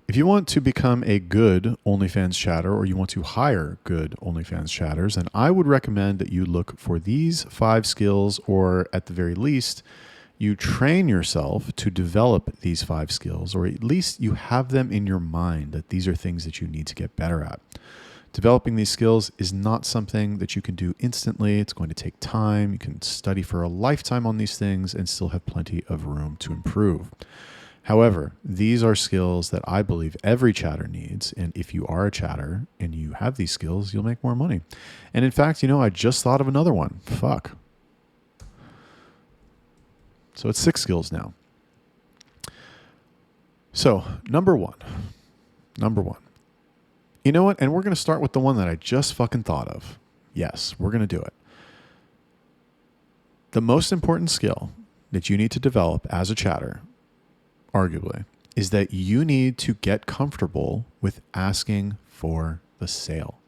If you want to become a good OnlyFans chatter or you want to hire good OnlyFans chatters, then I would recommend that you look for these 5 skills, or at the very least, you train yourself to develop these 5 skills, or at least you have them in your mind that these are things that you need to get better at. Developing these skills is not something that you can do instantly. It's going to take time. You can study for a lifetime on these things and still have plenty of room to improve. However, these are skills that I believe every chatter needs. And if you are a chatter and you have these skills, you'll make more money. And in fact, I just thought of another one. Fuck. So it's 6 skills now. So number one. You know what? And we're going to start with the one that I just fucking thought of. Yes, we're going to do it. The most important skill that you need to develop as a chatter, arguably, is that you need to get comfortable with asking for the sale.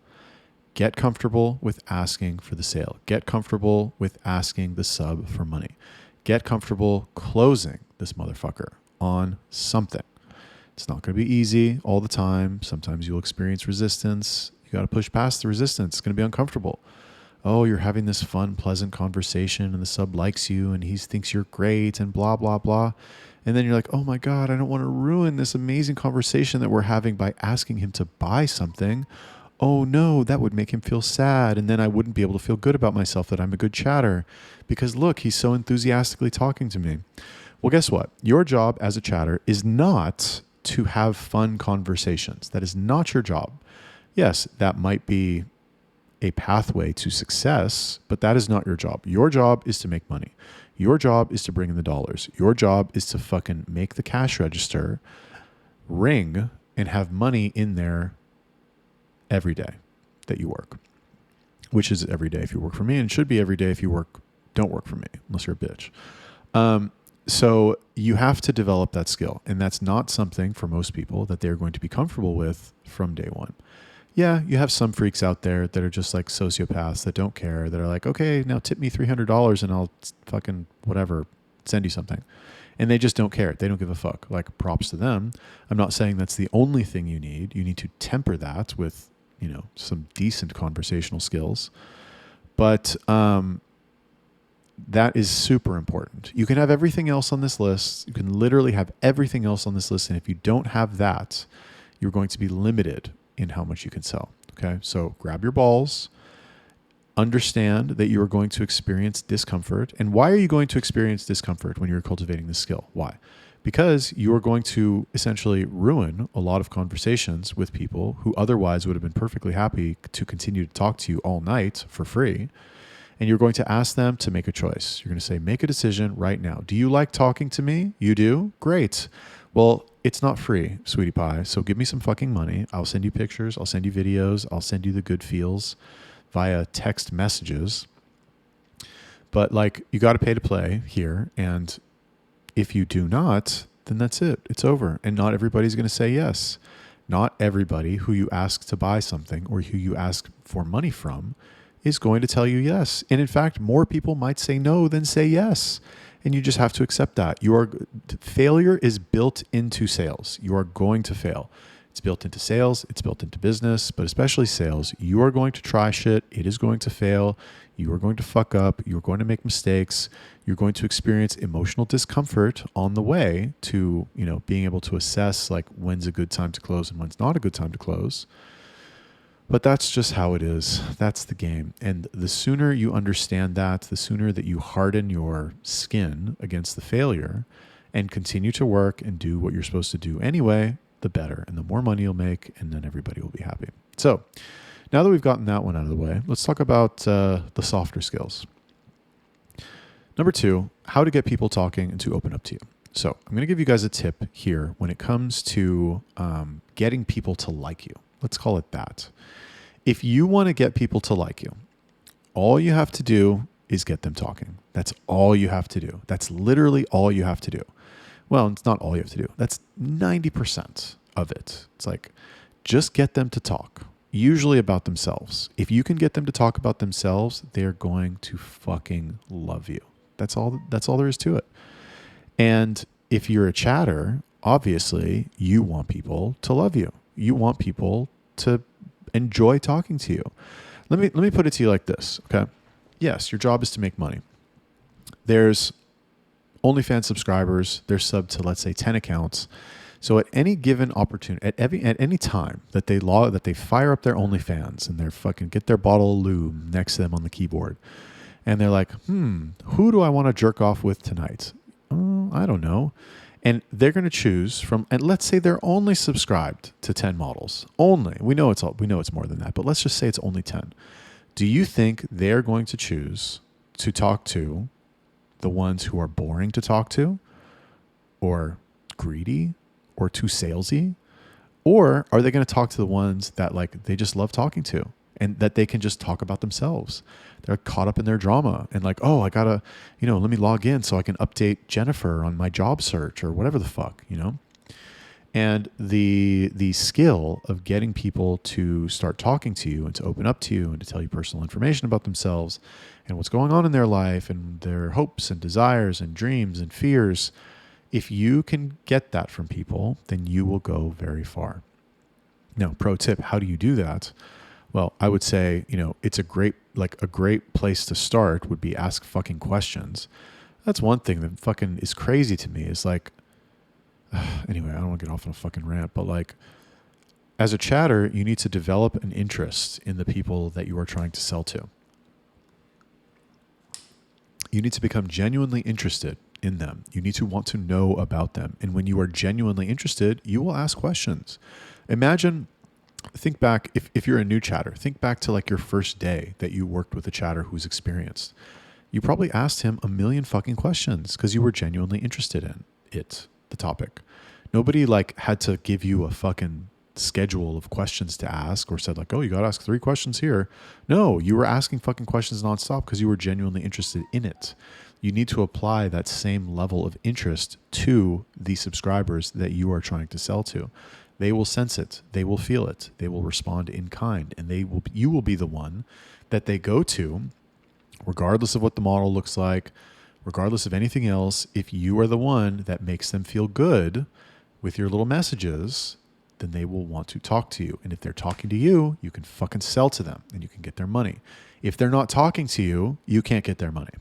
Get comfortable with asking for the sale. Get comfortable with asking the sub for money. Get comfortable closing this motherfucker on something. It's not going to be easy all the time. Sometimes you'll experience resistance. You got to push past the resistance. It's going to be uncomfortable. Oh, you're having this fun, pleasant conversation and the sub likes you and he thinks you're great and blah, blah, blah. And then you're like, oh my God, I don't want to ruin this amazing conversation that we're having by asking him to buy something. Oh no, that would make him feel sad. And then I wouldn't be able to feel good about myself that I'm a good chatter because look, he's so enthusiastically talking to me. Well, guess what? Your job as a chatter is not to have fun conversations. That is not your job. Yes, that might be a pathway to success, but that is not your job. Your job is to make money. Your job is to bring in the dollars. Your job is to fucking make the cash register ring and have money in there every day that you work, which is every day if you work for me, and should be every day if you don't work for me, unless you're a bitch. So you have to develop that skill, and that's not something for most people that they're going to be comfortable with from day one. Yeah, you have some freaks out there that are just like sociopaths that don't care, that are like, okay, now tip me $300 and I'll fucking whatever, send you something. And they just don't care. They don't give a fuck. Like, props to them. I'm not saying that's the only thing you need. You need to temper that with, some decent conversational skills. But that is super important. You can have everything else on this list. You can literally have everything else on this list. And if you don't have that, you're going to be limited in how much you can sell. Okay. So grab your balls, understand that you are going to experience discomfort. And why are you going to experience discomfort when you're cultivating this skill? Why? Because you are going to essentially ruin a lot of conversations with people who otherwise would have been perfectly happy to continue to talk to you all night for free. And you're going to ask them to make a choice. You're going to say, make a decision right now. Do you like talking to me? You do? Great. Well, it's not free, sweetie pie. So give me some fucking money. I'll send you pictures. I'll send you videos. I'll send you the good feels via text messages. But you got to pay to play here. And if you do not, then that's it. It's over. And not everybody's going to say yes. Not everybody who you ask to buy something or who you ask for money from is going to tell you yes. And in fact, more people might say no than say yes. And you just have to accept that. Failure is built into sales. You are going to fail. It's built into sales. It's built into business, but especially sales. You are going to try shit. It is going to fail. You are going to fuck up. You're going to make mistakes. You're going to experience emotional discomfort on the way to, being able to assess when's a good time to close and when's not a good time to close. But that's just how it is. That's the game. And the sooner you understand that, the sooner that you harden your skin against the failure and continue to work and do what you're supposed to do anyway, the better. And the more money you'll make, and then everybody will be happy. So now that we've gotten that one out of the way, let's talk about the softer skills. Number 2, how to get people talking and to open up to you. So I'm going to give you guys a tip here when it comes to getting people to like you. Let's call it that. If you want to get people to like you, all you have to do is get them talking. That's all you have to do. That's literally all you have to do. Well, it's not all you have to do. That's 90% of it. It's just get them to talk, usually about themselves. If you can get them to talk about themselves, they're going to fucking love you. That's all there is to it. And if you're a chatter, obviously you want people to love you. You want people to enjoy talking to you. Let me put it to you like this, okay? Yes, your job is to make money. There's OnlyFans subscribers, they're sub to, let's say, 10 accounts. So at any given opportunity, at any time that they fire up their OnlyFans and they're fucking get their bottle of lube next to them on the keyboard, and they're like, who do I want to jerk off with tonight? I don't know. And they're going to choose from, and let's say they're only subscribed to 10 models. Only. We know it's more than that, but let's just say it's only 10. Do you think they're going to choose to talk to the ones who are boring to talk to, or greedy, or too salesy? Or are they going to talk to the ones that like they just love talking to and that they can just talk about themselves? They're caught up in their drama and like, oh, I gotta, let me log in so I can update Jennifer on my job search or whatever the fuck, And the skill of getting people to start talking to you and to open up to you and to tell you personal information about themselves and what's going on in their life and their hopes and desires and dreams and fears, if you can get that from people, then you will go very far. Now, pro tip, how do you do that? Well, I would say, it's a great place to start would be ask fucking questions. That's one thing that fucking is crazy to me is like, anyway, I don't want to get off on a fucking rant, but like as a chatter, you need to develop an interest in the people that you are trying to sell to. You need to become genuinely interested in them. You need to want to know about them. And when you are genuinely interested, you will ask questions. Think back, if you're a new chatter, think back to like your first day that you worked with a chatter who's experienced. You probably asked him a million fucking questions because you were genuinely interested in the topic. Nobody like had to give you a fucking schedule of questions to ask or said like, oh, you got to ask 3 questions here. No, you were asking fucking questions nonstop because you were genuinely interested in it. You need to apply that same level of interest to the subscribers that you are trying to sell to. They will sense it. They will feel it. They will respond in kind, and you will be the one that they go to, regardless of what the model looks like, regardless of anything else. If you are the one that makes them feel good with your little messages, then they will want to talk to you. And if they're talking to you, you can fucking sell to them and you can get their money. If they're not talking to you, you can't get their money.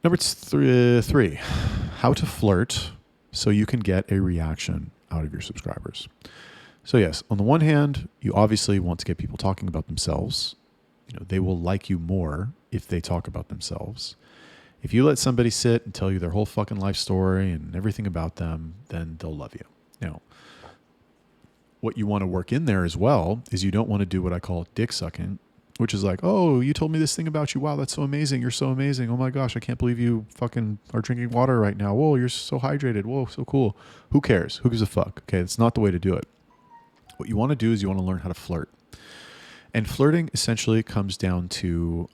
Number 3, how to flirt so you can get a reaction out of your subscribers. So yes, on the one hand, you obviously want to get people talking about themselves. They will like you more if they talk about themselves. If you let somebody sit and tell you their whole fucking life story and everything about them, then they'll love you. Now, what you want to work in there as well is you don't want to do what I call dick sucking, which is like, oh, you told me this thing about you. Wow, that's so amazing. You're so amazing. Oh my gosh, I can't believe you fucking are drinking water right now. Whoa, you're so hydrated. Whoa, so cool. Who cares? Who gives a fuck? Okay, that's not the way to do it. What you want to do is you want to learn how to flirt. And flirting essentially comes down to,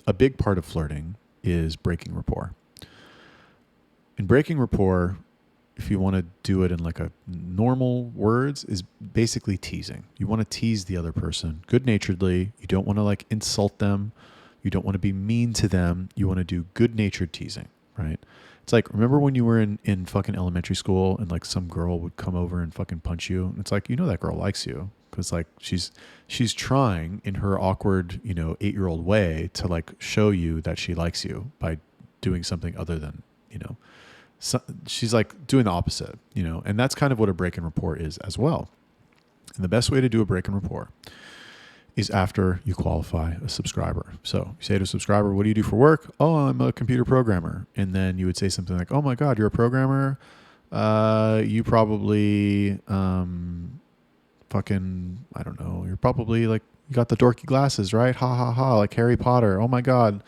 a big part of flirting is breaking rapport. In breaking rapport, if you want to do it in like a normal words, is basically teasing. You want to tease the other person good-naturedly. You don't want to like insult them. You don't want to be mean to them. You want to do good-natured teasing, right? It's like, remember when you were in fucking elementary school and like some girl would come over and fucking punch you? It's like, that girl likes you because like she's trying in her awkward, 8-year-old way to like show you that she likes you by doing something other than, so she's like doing the opposite, and that's kind of what a break in rapport is as well. And the best way to do a break in rapport is after you qualify a subscriber. So you say to a subscriber, what do you do for work? Oh, I'm a computer programmer. And then you would say something like, oh my God, you're a programmer? You probably fucking, I don't know, you're probably like, you got the dorky glasses, right? Ha ha ha, like Harry Potter. Oh my God.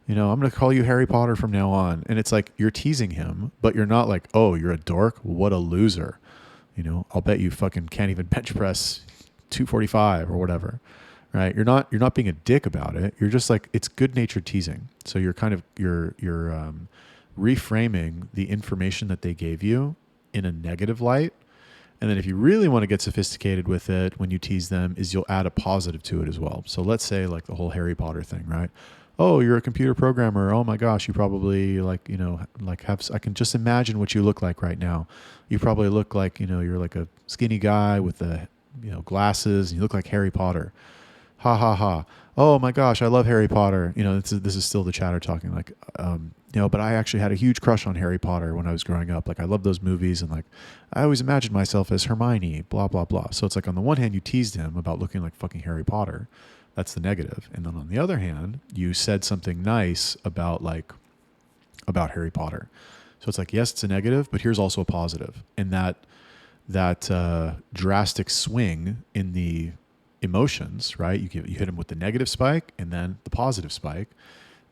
I'm going to call you Harry Potter from now on. And it's like, you're teasing him, but you're not like, oh, you're a dork. What a loser. I'll bet you fucking can't even bench press 245 or whatever, right? You're not being a dick about it. You're just like, it's good-natured teasing. So you're kind of, you're reframing the information that they gave you in a negative light. And then if you really want to get sophisticated with it when you tease them is you'll add a positive to it as well. So let's say like the whole Harry Potter thing, right? Oh, you're a computer programmer. Oh my gosh, you probably like, like I can just imagine what you look like right now. You probably look like, you're like a skinny guy with the, glasses, and you look like Harry Potter. Ha ha ha. Oh my gosh, I love Harry Potter. This is still the chatter talking, like, but I actually had a huge crush on Harry Potter when I was growing up. Like, I love those movies, and like, I always imagined myself as Hermione, blah, blah, blah. So it's like, on the one hand, you teased him about looking like fucking Harry Potter. That's the negative. And then on the other hand, you said something nice about Harry Potter. So it's like, yes, it's a negative, but here's also a positive. And that drastic swing in the emotions, right? You hit them with the negative spike and then the positive spike.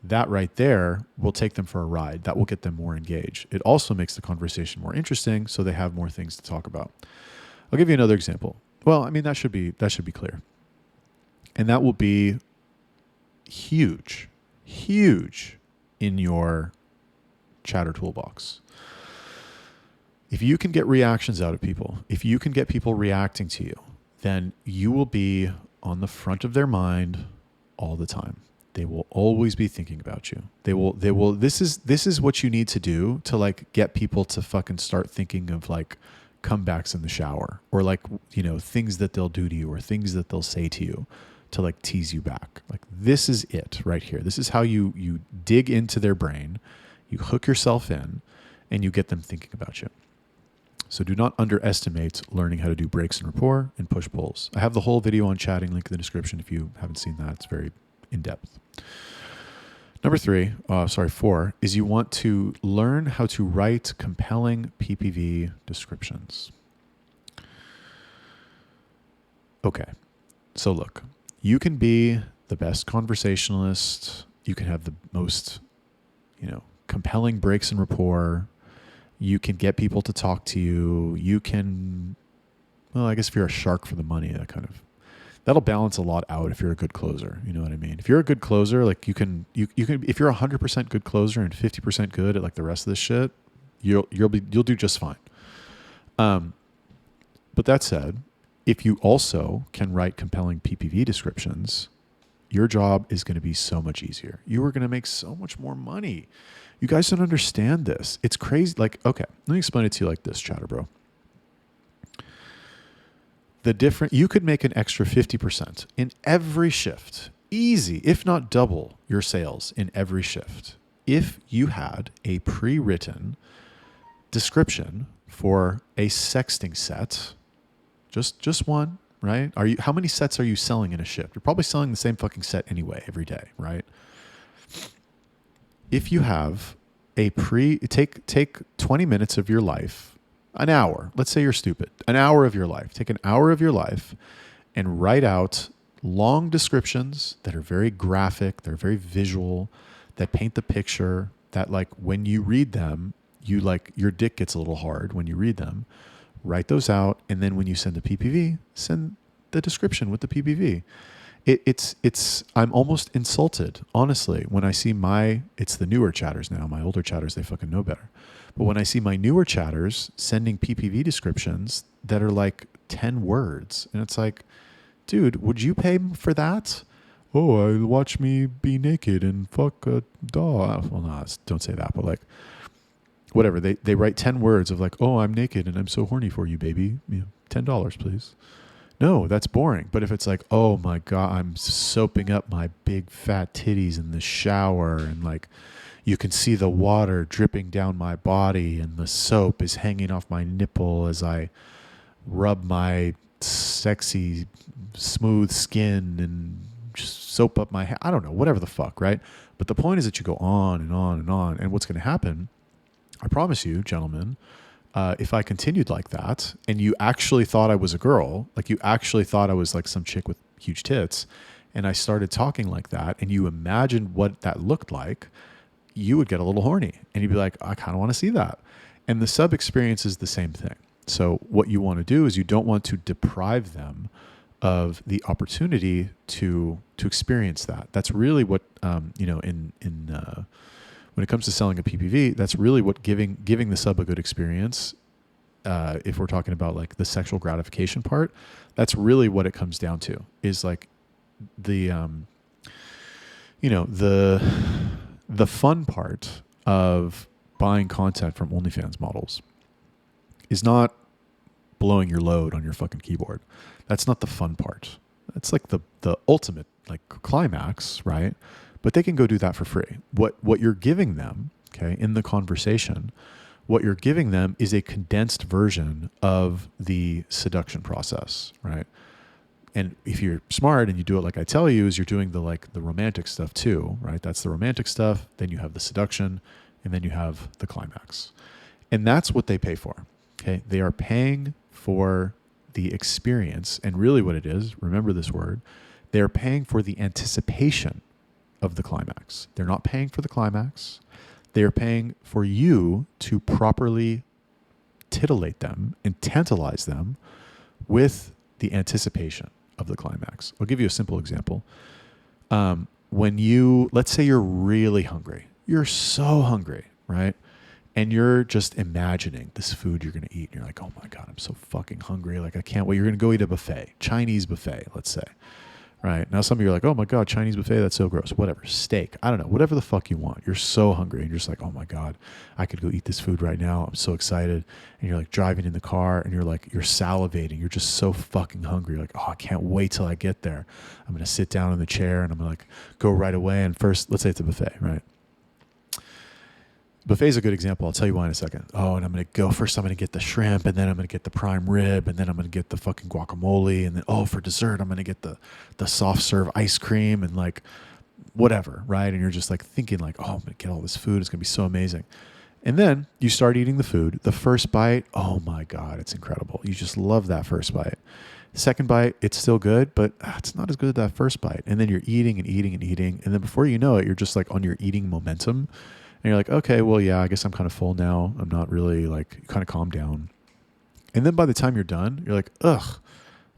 That right there will take them for a ride. That will get them more engaged. It also makes the conversation more interesting, so they have more things to talk about. I'll give you another example. Well, I mean, that should be clear. And that will be huge in your chatter toolbox. If you can get reactions out of people, if you can get people reacting to you, then you will be on the front of their mind all the time. They will always be thinking about you. They will, this is what you need to do to like get people to fucking start thinking of like comebacks in the shower, or like, things that they'll do to you, or things that they'll say to you to like tease you back. Like, this is it right here. This is how you dig into their brain, you hook yourself in, and you get them thinking about you. So do not underestimate learning how to do breaks and rapport and push pulls. I have the whole video on chatting, link in the description if you haven't seen that. It's very in-depth. Number 4, is you want to learn how to write compelling PPV descriptions. Okay, so look, you can be the best conversationalist. You can have the most, compelling breaks and rapport. You can get people to talk to you. You can, well, I guess if you're a shark for the money, that'll balance a lot out if you're a good closer. You know what I mean? If you're a good closer, like you can, if you're 100% good closer and 50% good at like the rest of this shit, you'll do just fine. But that said, if you also can write compelling PPV descriptions, your job is going to be so much easier. You are going to make so much more money. You guys don't understand this. It's crazy. Like, okay, let me explain it to you like this, chatter bro. You could make an extra 50% in every shift. Easy, if not double your sales in every shift, if you had a pre-written description for a sexting set. Just one, right? How many sets are you selling in a shift? You're probably selling the same fucking set anyway every day, right? If you have take 20 minutes of your life, an hour, let's say you're stupid, an hour of your life, take an hour of your life and write out long descriptions that are very graphic, they're very visual, that paint the picture, that like when you read them, your dick gets a little hard when you read them. Write those out, and then when you send a PPV, send the description with the PPV. I'm almost insulted, honestly, when I see it's the newer chatters now. My older chatters, they fucking know better. But when I see my newer chatters sending PPV descriptions that are like 10 words, and it's like, dude, would you pay for that? Oh, watch me be naked and fuck a dog. Well, no, don't say that, but like, whatever. They write 10 words of like, oh, I'm naked and I'm so horny for you, baby. $10, please. No, that's boring. But if it's like, oh my God, I'm soaping up my big fat titties in the shower, and like you can see the water dripping down my body and the soap is hanging off my nipple as I rub my sexy, smooth skin and just soap up my hair. I don't know, whatever the fuck, right? But the point is that you go on and on and on. And what's going to happen, I promise you, gentlemen, if I continued like that and you actually thought I was a girl, like you actually thought I was like some chick with huge tits, and I started talking like that and you imagined what that looked like, you would get a little horny and you'd be like, I kind of want to see that. And the sub experience is the same thing. So what you want to do is you don't want to deprive them of the opportunity to experience that. That's really what, when it comes to selling a PPV, that's really what giving the sub a good experience, if we're talking about like the sexual gratification part, that's really what it comes down to, is like the, the fun part of buying content from OnlyFans models is not blowing your load on your fucking keyboard. That's not the fun part. That's like the ultimate like climax, right? But they can go do that for free. What you're giving them, okay, in the conversation, what you're giving them is a condensed version of the seduction process, right? And if you're smart and you do it like I tell you, is you're doing the romantic stuff too, right? That's the romantic stuff. Then you have the seduction, and then you have the climax. And that's what they pay for. Okay. They are paying for the experience. And really what it is, remember this word, they're paying for the anticipation of the climax. They're not paying for the climax. They are paying for you to properly titillate them and tantalize them with the anticipation of the climax. I'll give you a simple example. Let's say you're really hungry. You're so hungry, right? And you're just imagining this food you're going to eat. And you're like, oh my God, I'm so fucking hungry. Like, I can't wait. You're going to go eat a buffet, Chinese buffet, let's say. Right? Now, some of you are like, oh my God, Chinese buffet, that's so gross. Whatever, steak, I don't know, whatever the fuck you want. You're so hungry and you're just like, oh my God, I could go eat this food right now. I'm so excited. And you're like driving in the car and you're salivating. You're just so fucking hungry. You're like, oh, I can't wait till I get there. I'm going to sit down in the chair and I'm going to like go right away. And first, let's say it's a buffet, right? Buffet is a good example. I'll tell you why in a second. Oh, and I'm going to go first. I'm going to get the shrimp, and then I'm going to get the prime rib, and then I'm going to get the fucking guacamole, and then for dessert I'm going to get the soft serve ice cream and like whatever, right? And you're just like thinking like, oh, I'm going to get all this food. It's going to be so amazing. And then you start eating the food. The first bite, oh my God, it's incredible. You just love that first bite. The second bite, it's still good, but it's not as good as that first bite. And then you're eating and eating and eating, and then before you know it, you're just like on your eating momentum. And you're like, okay, well, yeah, I guess I'm kind of full now. I'm not really like, you kind of calm down. And then by the time you're done, you're like, ugh,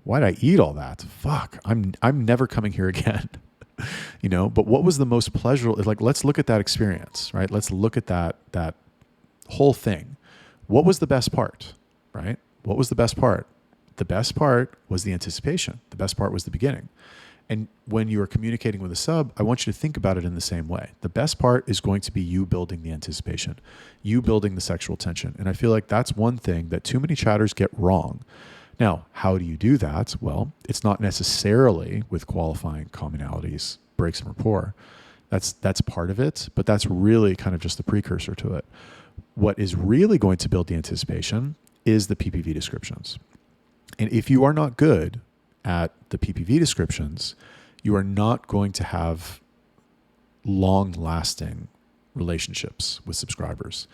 why'd I eat all that? Fuck, I'm never coming here again. But what was the most pleasurable? Like, let's look at that experience, right? Let's look at that whole thing. What was the best part, right? What was the best part? The best part was the anticipation. The best part was the beginning. And when you are communicating with a sub, I want you to think about it in the same way. The best part is going to be you building the anticipation, you building the sexual tension. And I feel like that's one thing that too many chatters get wrong. Now, how do you do that? Well, it's not necessarily with qualifying commonalities, breaks in rapport. That's part of it, but that's really kind of just the precursor to it. What is really going to build the anticipation is the PPV descriptions. And if you are not good at the PPV descriptions, you are not going to have long-lasting relationships with subscribers.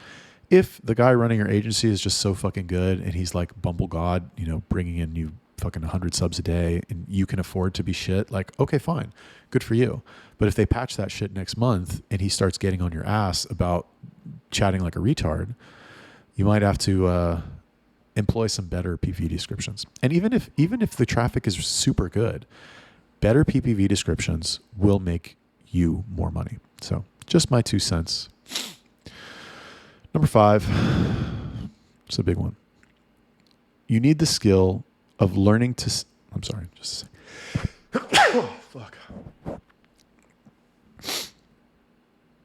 If the guy running your agency is just so fucking good and he's like Bumble God, bringing in you fucking 100 subs a day and you can afford to be shit, like, okay, fine, good for you. But if they patch that shit next month and he starts getting on your ass about chatting like a retard, you might have to employ some better PPV descriptions. And even if the traffic is super good, better PPV descriptions will make you more money. So just my 2 cents. Number 5, it's a big one. You need the skill of learning to, I'm sorry, just a second. Oh, fuck.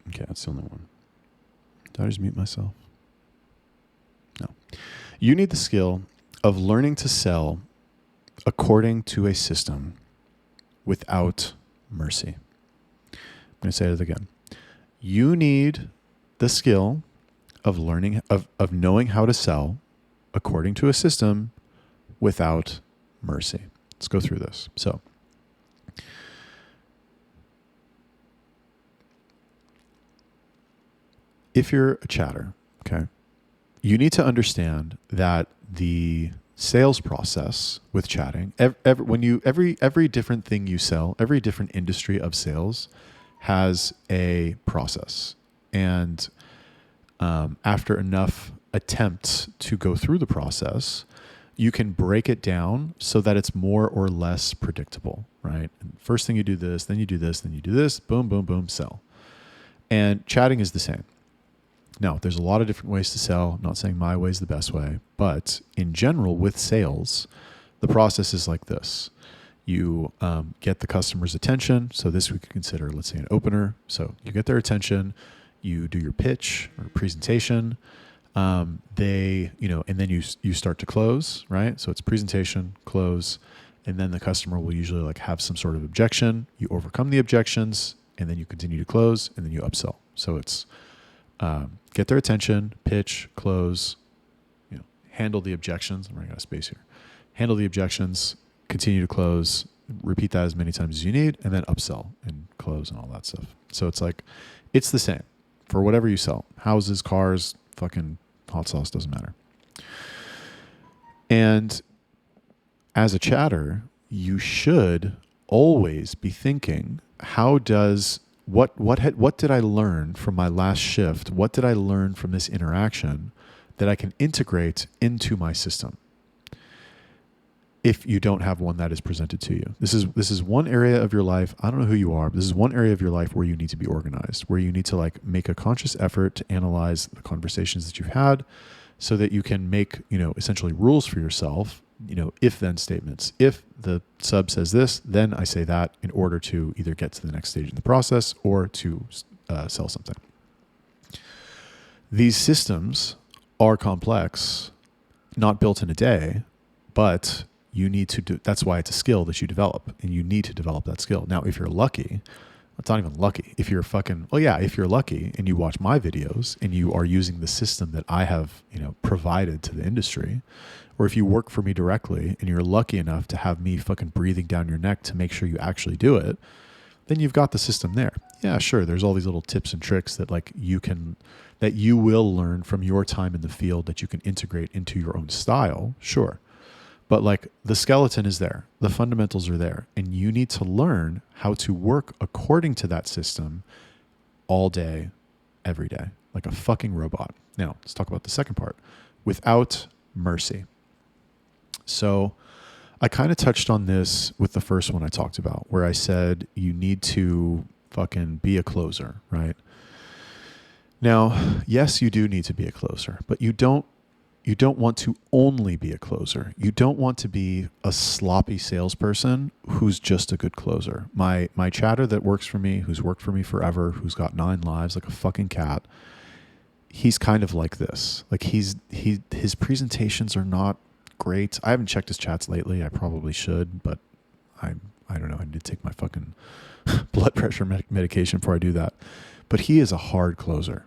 Okay, that's the only one. Did I just mute myself? No. You need the skill of learning to sell according to a system without mercy. I'm going to say it again. You need the skill of learning, of knowing how to sell according to a system without mercy. Let's go through this. So, if you're a chatter, okay, you need to understand that the sales process with chatting, every different thing you sell, every different industry of sales has a process. And after enough attempts to go through the process, you can break it down so that it's more or less predictable, right? And first thing you do this, then you do this, then you do this, boom, boom, boom, sell. And chatting is the same. Now, there's a lot of different ways to sell. I'm not saying my way is the best way, but in general, with sales, the process is like this. You get the customer's attention. So this we could consider, let's say, an opener. So you get their attention, you do your pitch or presentation. And then you start to close, right? So it's presentation, close, and then the customer will usually like have some sort of objection. You overcome the objections, and then you continue to close, and then you upsell. So it's get their attention, pitch, close, handle the objections. I'm running out of space here. Handle the objections, continue to close, repeat that as many times as you need, and then upsell and close and all that stuff. So it's like, it's the same for whatever you sell. Houses, cars, fucking hot sauce, doesn't matter. And as a chatter, you should always be thinking, what did I learn from my last shift? What did I learn from this interaction that I can integrate into my system? If you don't have one that is presented to you, this is one area of your life. I don't know who you are, but this is one area of your life where you need to be organized, where you need to like make a conscious effort to analyze the conversations that you've had, so that you can make, essentially rules for yourself, if then statements. If the sub says this, then I say that, in order to either get to the next stage in the process or to sell something. These systems are complex, not built in a day, but you need to do. That's why it's a skill that you develop, and you need to develop that skill. Now, if you're lucky, it's not even lucky. If you're if you're lucky and you watch my videos and you are using the system that I have, provided to the industry, or if you work for me directly and you're lucky enough to have me fucking breathing down your neck to make sure you actually do it, then you've got the system there. Yeah, sure. There's all these little tips and tricks that that you will learn from your time in the field that you can integrate into your own style. Sure. But like, the skeleton is there, the fundamentals are there, and you need to learn how to work according to that system all day, every day, like a fucking robot. Now, let's talk about the second part, without mercy. So I kind of touched on this with the first one I talked about, where I said you need to fucking be a closer, right? Now, yes, you do need to be a closer, but you don't want to only be a closer. You don't want to be a sloppy salesperson who's just a good closer. My chatter that works for me, who's worked for me forever, who's got 9 lives like a fucking cat, he's kind of like this. Like his presentations are not great. I haven't checked his chats lately. I probably should, but I don't know. I need to take my fucking blood pressure medication before I do that. But he is a hard closer.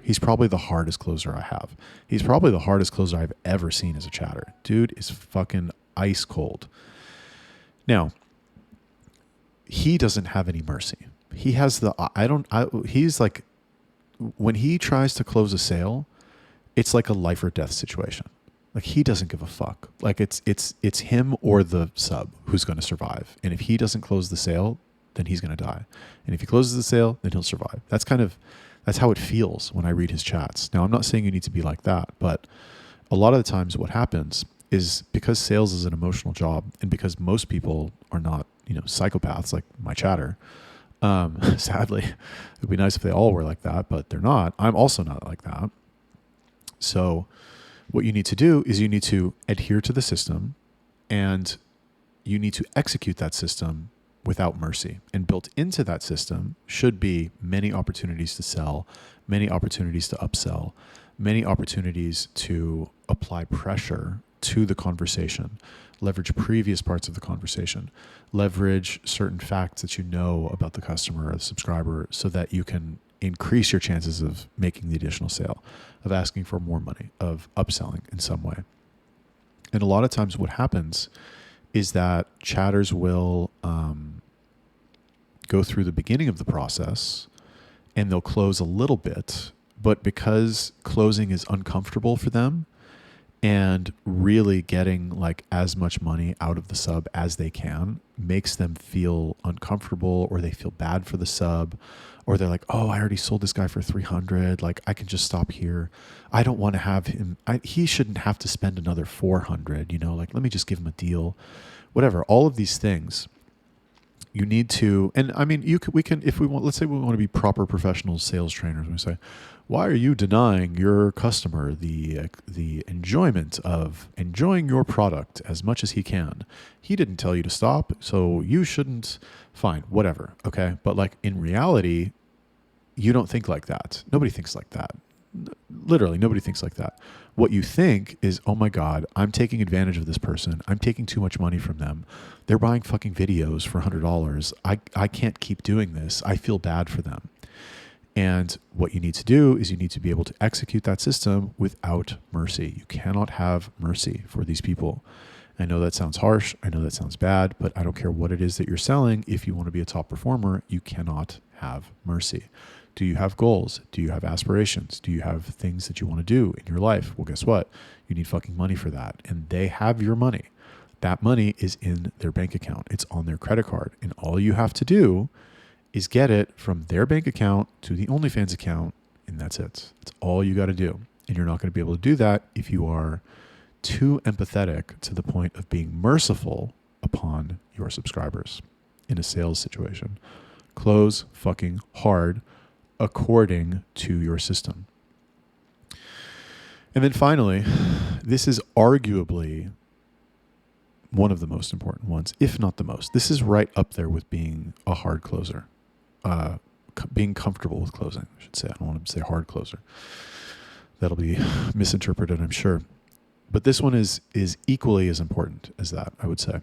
He's probably the hardest closer I have. He's probably the hardest closer I've ever seen as a chatter. Dude is fucking ice cold. Now, he doesn't have any mercy. He has he's like, when he tries to close a sale, it's like a life or death situation. Like, he doesn't give a fuck. Like, it's him or the sub who's going to survive. And if he doesn't close the sale, then he's going to die. And if he closes the sale, then he'll survive. That's how it feels when I read his chats. Now, I'm not saying you need to be like that, but a lot of the times what happens is, because sales is an emotional job, and because most people are not, psychopaths like my chatter, sadly, it would be nice if they all were like that, but they're not. I'm also not like that. So what you need to do is you need to adhere to the system, and you need to execute that system without mercy. And built into that system should be many opportunities to sell, many opportunities to upsell, many opportunities to apply pressure to the conversation, leverage previous parts of the conversation, leverage certain facts that you know about the customer or the subscriber, so that you can increase your chances of making the additional sale, of asking for more money, of upselling in some way. And a lot of times what happens is that chatters will go through the beginning of the process and they'll close a little bit, but because closing is uncomfortable for them, and really getting like as much money out of the sub as they can makes them feel uncomfortable, or they feel bad for the sub, or they're like, oh, I already sold this guy for 300. Like, I can just stop here. I don't want to have him. He shouldn't have to spend another 400, like, let me just give him a deal, whatever. All of these things, you need to, and I mean, we can, if we want, let's say we want to be proper professional sales trainers. We say, why are you denying your customer the enjoyment of enjoying your product as much as he can? He didn't tell you to stop, so you shouldn't. Fine, whatever. Okay. But like in reality, you don't think like that. Nobody thinks like that. Literally, nobody thinks like that. What you think is, oh my God, I'm taking advantage of this person. I'm taking too much money from them. They're buying fucking videos for $100. I can't keep doing this. I feel bad for them. And what you need to do is you need to be able to execute that system without mercy. You cannot have mercy for these people. I know that sounds harsh. I know that sounds bad, but I don't care what it is that you're selling. If you want to be a top performer, you cannot have mercy. Do you have goals? Do you have aspirations? Do you have things that you want to do in your life? Well, guess what? You need fucking money for that. And they have your money. That money is in their bank account. It's on their credit card. And all you have to do is get it from their bank account to the OnlyFans account. And that's it. That's all you got to do. And you're not going to be able to do that if you are too empathetic to the point of being merciful upon your subscribers in a sales situation. Close fucking hard according to your system. And then finally, this is arguably one of the most important ones, if not the most. This is right up there with being a hard closer, being comfortable with closing, I should say. I don't want to say hard closer. That'll be misinterpreted, I'm sure. But this one is equally as important as that, I would say.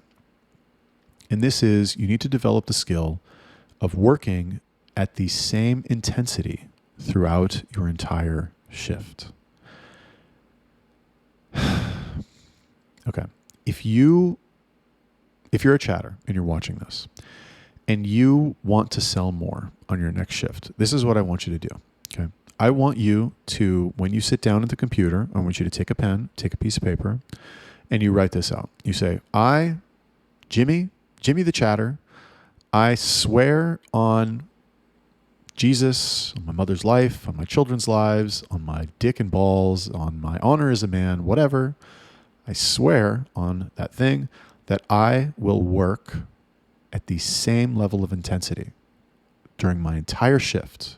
And this is, you need to develop the skill of working at the same intensity throughout your entire shift. Okay. If you're a chatter and you're watching this and you want to sell more on your next shift, this is what I want you to do. Okay. I want you to, when you sit down at the computer, I want you to take a pen, take a piece of paper, and you write this out. You say, Jimmy the chatter, I swear on Jesus, on my mother's life, on my children's lives, on my dick and balls, on my honor as a man, whatever. I swear on that thing that I will work at the same level of intensity during my entire shift,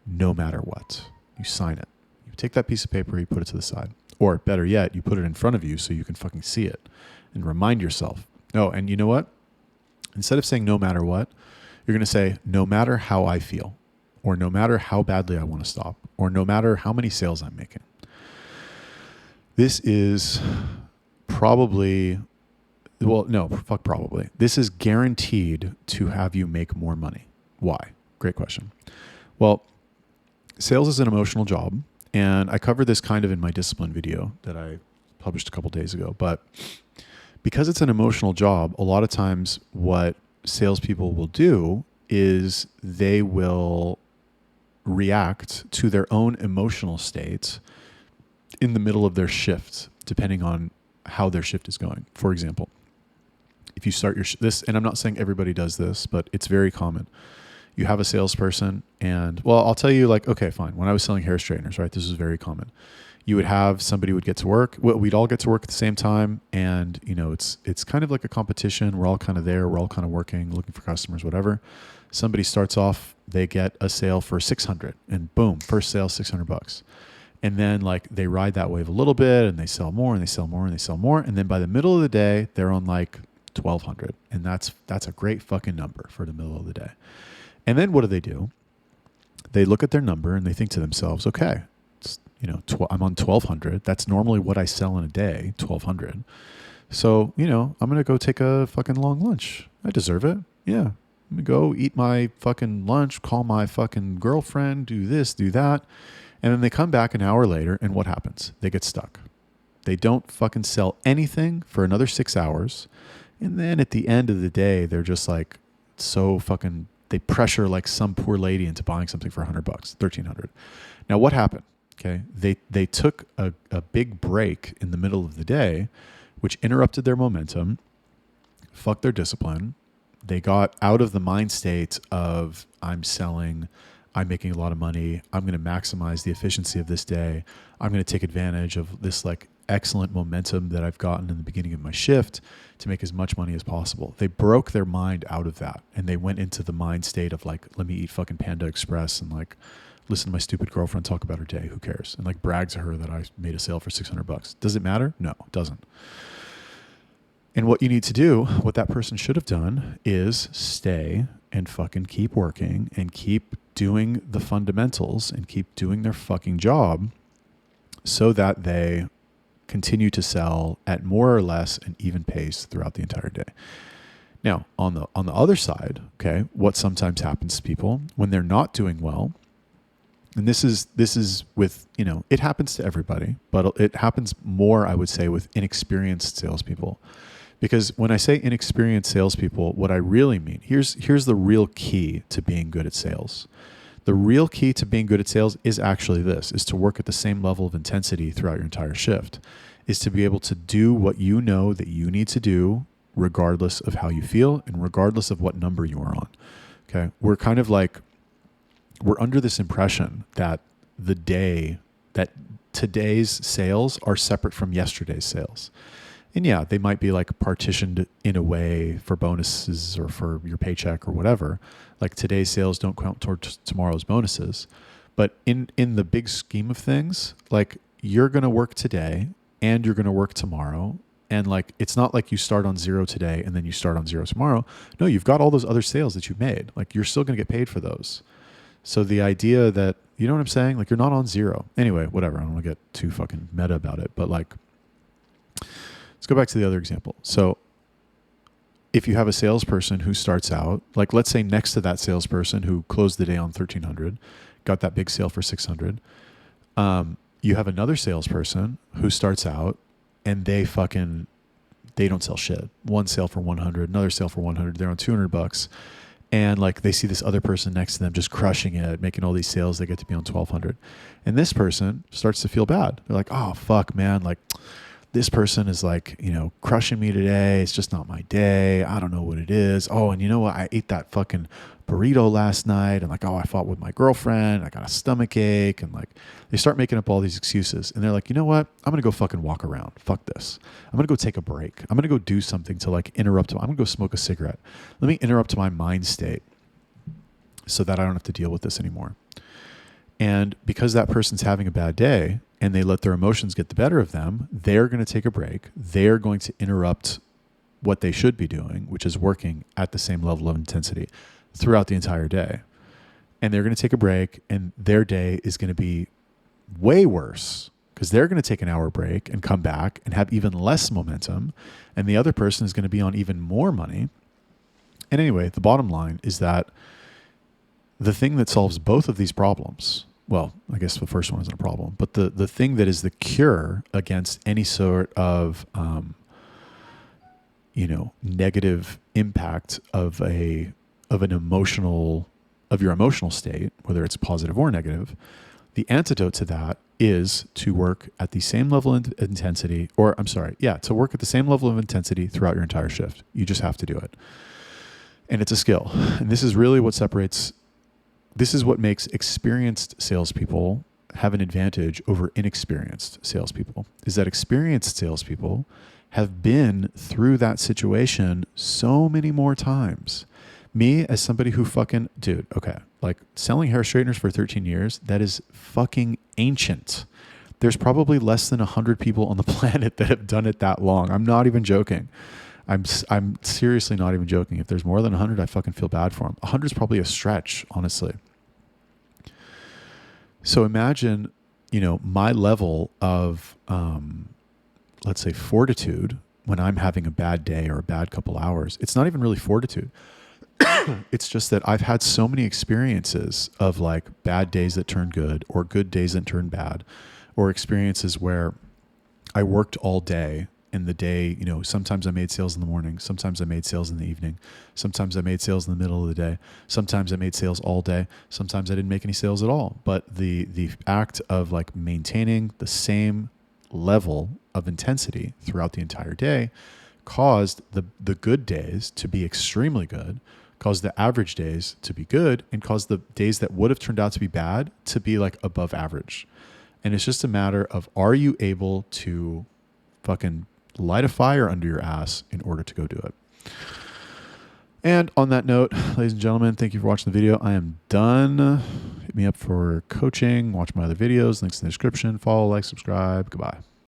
no matter what. You sign it. You take that piece of paper, you put it to the side. Or better yet, you put it in front of you so you can fucking see it and remind yourself. Oh, and you know what? Instead of saying no matter what, you're going to say no matter how I feel, or no matter how badly I want to stop, or no matter how many sales I'm making. This is probably, probably. This is guaranteed to have you make more money. Why? Great question. Well, sales is an emotional job, and I covered this kind of in my discipline video that I published a couple days ago. But because it's an emotional job, a lot of times what salespeople will do is they will react to their own emotional state in the middle of their shift, depending on how their shift is going. For example, if you start this, and I'm not saying everybody does this, but it's very common. You have a salesperson and, well, I'll tell you, like, okay, fine. When I was selling hair straighteners, right, this was very common. You would have somebody would get to work. We'd all get to work at the same time. And, you know, it's kind of like a competition. We're all kind of there. We're all kind of working, looking for customers, whatever. Somebody starts off, they get a sale for $600 and boom, first sale, $600. And then like they ride that wave a little bit and they sell more and they sell more and they sell more. And then by the middle of the day, they're on like 1,200. And that's a great fucking number for the middle of the day. And then what do? They look at their number and they think to themselves, okay, I'm on 1,200. That's normally what I sell in a day, 1,200. So, I'm going to go take a fucking long lunch. I deserve it. Yeah. I'm going to go eat my fucking lunch, call my fucking girlfriend, do this, do that. And then they come back an hour later and what happens? They get stuck. They don't fucking sell anything for another 6 hours. And then at the end of the day, they're just like so fucking, they pressure like some poor lady into buying something for $100, $1,300. Now what happened? Okay. They took a big break in the middle of the day, which interrupted their momentum, fucked their discipline. They got out of the mind state of I'm selling, I'm making a lot of money, I'm going to maximize the efficiency of this day, I'm going to take advantage of this like excellent momentum that I've gotten in the beginning of my shift to make as much money as possible. They broke their mind out of that and they went into the mind state of like, let me eat fucking Panda Express and like listen to my stupid girlfriend talk about her day. Who cares? And like brag to her that I made a sale for $600. Does it matter? No, it doesn't. And what you need to do, what that person should have done is stay and fucking keep working and keep doing the fundamentals and keep doing their fucking job so that they continue to sell at more or less an even pace throughout the entire day. Now, on the other side, okay, what sometimes happens to people when they're not doing well, and this is with, you know, it happens to everybody, but it happens more, I would say, with inexperienced salespeople. Because when I say inexperienced salespeople, what I really mean, here's the real key to being good at sales. The real key to being good at sales is actually this, is to work at the same level of intensity throughout your entire shift, is to be able to do what you know that you need to do regardless of how you feel and regardless of what number you are on. Okay. We're kind of like, we're under this impression that today's sales are separate from yesterday's sales. And yeah, they might be like partitioned in a way for bonuses or for your paycheck or whatever. Like today's sales don't count towards tomorrow's bonuses. But in the big scheme of things, like you're going to work today and you're going to work tomorrow. And like, it's not like you start on zero today and then you start on zero tomorrow. No, you've got all those other sales that you've made. Like you're still going to get paid for those. So the idea that, you know what I'm saying? Like you're not on zero. Anyway, whatever. I don't want to get too fucking meta about it, but like, let's go back to the other example. So if you have a salesperson who starts out, like let's say next to that salesperson who closed the day on 1,300, got that big sale for 600, you have another salesperson who starts out and they don't sell shit. One sale for 100, another sale for 100. They're on $200. And like they see this other person next to them just crushing it, making all these sales. They get to be on 1,200. And this person starts to feel bad. They're like, oh, fuck, man. Like this person is like, you know, crushing me today. It's just not my day. I don't know what it is. Oh, and you know what? I ate that fucking burrito last night. And like, oh, I fought with my girlfriend. I got a stomach ache. And like, they start making up all these excuses. And they're like, you know what? I'm going to go fucking walk around. Fuck this. I'm going to go take a break. I'm going to go do something to like interrupt. I'm going to go smoke a cigarette. Let me interrupt my mind state so that I don't have to deal with this anymore. And because that person's having a bad day and they let their emotions get the better of them, they're going to take a break. They're going to interrupt what they should be doing, which is working at the same level of intensity throughout the entire day. And they're going to take a break and their day is going to be way worse because they're going to take an hour break and come back and have even less momentum. And the other person is going to be on even more money. And anyway, the bottom line is that the thing that solves both of these problems, well, I guess the first one isn't a problem, but the thing that is the cure against any sort of, negative impact of your emotional state, whether it's positive or negative, the antidote to that is to work at the same level of intensity, to work at the same level of intensity throughout your entire shift. You just have to do it. And it's a skill. And this is really what makes experienced salespeople have an advantage over inexperienced salespeople, is that experienced salespeople have been through that situation so many more times. Me, as somebody who like selling hair straighteners for 13 years, that is fucking ancient. There's probably less than 100 people on the planet that have done it that long. I'm not even joking. I'm seriously not even joking. If there's more than 100, I fucking feel bad for them. 100 is probably a stretch, honestly. So imagine, my level of, let's say, fortitude when I'm having a bad day or a bad couple hours. It's not even really fortitude. It's just that I've had so many experiences of like bad days that turn good or good days that turn bad, or experiences where I worked all day and the day, sometimes I made sales in the morning, sometimes I made sales in the evening, sometimes I made sales in the middle of the day, sometimes I made sales all day, sometimes I didn't make any sales at all. But the act of like maintaining the same level of intensity throughout the entire day caused the good days to be extremely good, caused the average days to be good, and caused the days that would have turned out to be bad to be like above average. And it's just a matter of, are you able to fucking light a fire under your ass in order to go do it. And on that note, ladies and gentlemen, thank you for watching the video. I am done. Hit me up for coaching. Watch my other videos. Links in the description. Follow, like, subscribe. Goodbye.